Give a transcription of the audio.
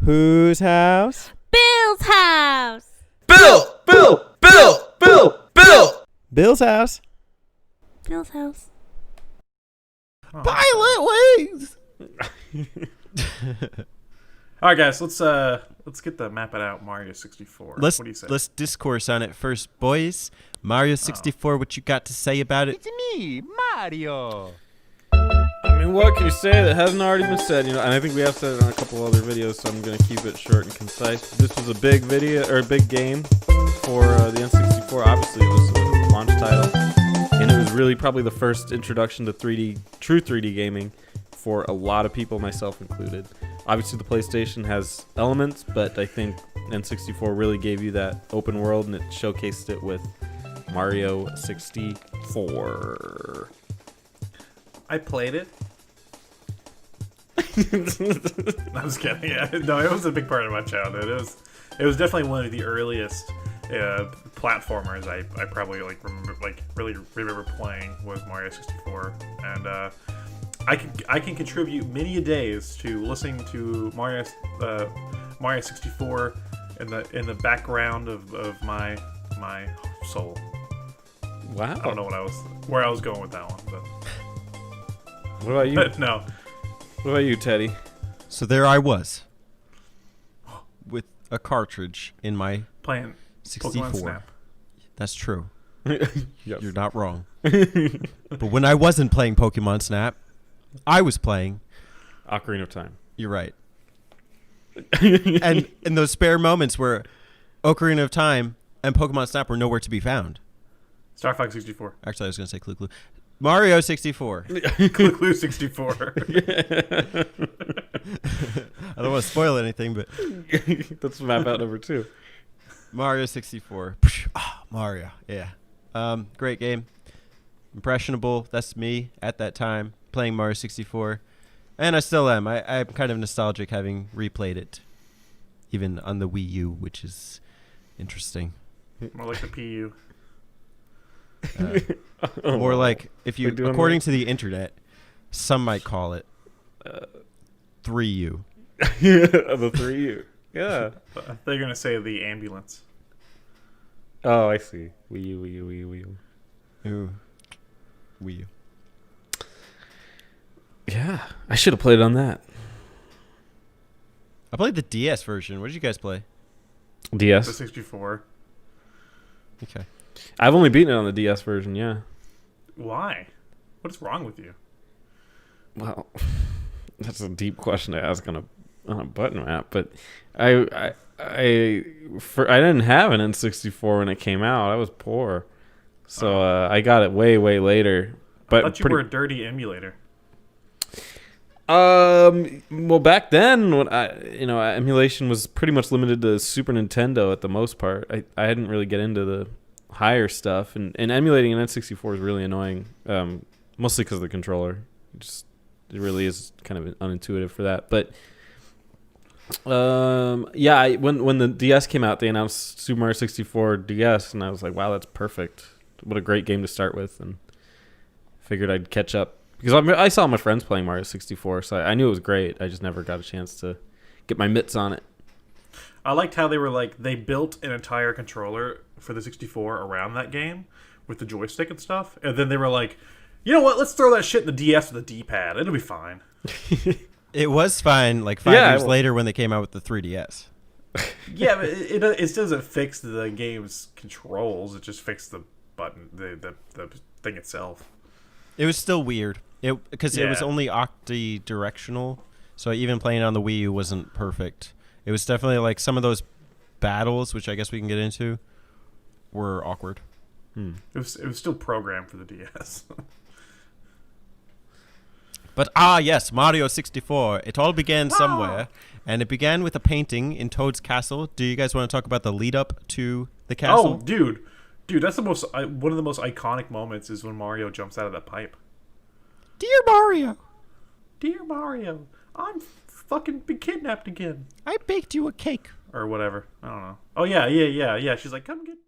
Whose house? Bill's house. Bill! Bill's house. Bill's house. Pilot wings! Alright guys, let's get the map it out Mario 64. What do you say? Let's discourse on it first, boys. Mario 64, what you got to say about it? It's me, Mario! I mean, what can you say that hasn't already been said? And I think we have said it on a couple other videos, so I'm going to keep it short and concise. This was a big video, or a big game for the N64. Obviously, it was a launch title, and it was really probably the first introduction to true 3D gaming for a lot of people, myself included. Obviously, the PlayStation has elements, but I think N64 really gave you that open world, and it showcased it with Mario 64. I played it. I'm just kidding. Yeah, no, it was a big part of my childhood. It was definitely one of the earliest platformers I probably really remember playing was Mario 64, and I can contribute many a days to listening to Mario 64 in the background of my soul. Wow. I don't know where I was going with that one, but What about you? but no. What about you, Teddy? So there I was with a cartridge in my Playing 64. Pokemon Snap. That's true. Yes. You're not wrong. But when I wasn't playing Pokemon Snap, I was playing. Ocarina of Time. You're right. And in those spare moments where Ocarina of Time and Pokemon Snap were nowhere to be found. Star Fox 64. Actually, I was going to say Clue Clue. Mario 64. Clue 64. I don't want to spoil anything, but That's map out number 2. Mario 64. Mario, yeah. Great game. Impressionable. That's me at that time playing Mario 64. And I still am. I'm kind of nostalgic having replayed it, even on the Wii U, which is interesting. More like the PU. More like, if you, We're doing according to the internet, some might call it 3U. The 3U. Yeah. They're gonna say the ambulance. Oh, I see. Wii U. Ooh. Wii U. Yeah. I should have played on that. I played the DS version. What did you guys play? The DS. 64. Okay. I've only beaten it on the DS version, yeah. Why? What is wrong with you? Well, that's a deep question to ask on a button map, but I didn't have an N64 when it came out. I was poor, so I got it way later. But I thought you were a dirty emulator. Well, back then, when emulation was pretty much limited to Super Nintendo at the most part. I didn't really get into the higher stuff, and emulating an N64 is really annoying, mostly because of the controller. It really is kind of unintuitive for that. But yeah, when the DS came out, they announced Super Mario 64 DS, and I was like, wow, that's perfect. What a great game to start with, and figured I'd catch up. Because I saw my friends playing Mario 64, so I knew it was great. I just never got a chance to get my mitts on it. I liked how they built an entire controller for the 64 around that game with the joystick and stuff, and then they were like, you know what? Let's throw that shit in the DS with the D-pad. It'll be fine. It was fine like 5 years later when they came out with the 3DS. Yeah, but it doesn't fix the game's controls. It just fixed the button, the thing itself. It was still weird. Because it was only octi-directional, so even playing on the Wii U wasn't perfect. It was definitely like some of those battles, which I guess we can get into, were awkward. It was still programmed for the DS. But yes, Mario 64. It all began somewhere, and it began with a painting in Toad's castle. Do you guys want to talk about the lead up to the castle? Oh, dude, that's one of the most iconic moments is when Mario jumps out of that pipe. Dear Mario, I'm fucking been kidnapped again. I baked you a cake. Or whatever. I don't know. Oh, yeah. She's like, come get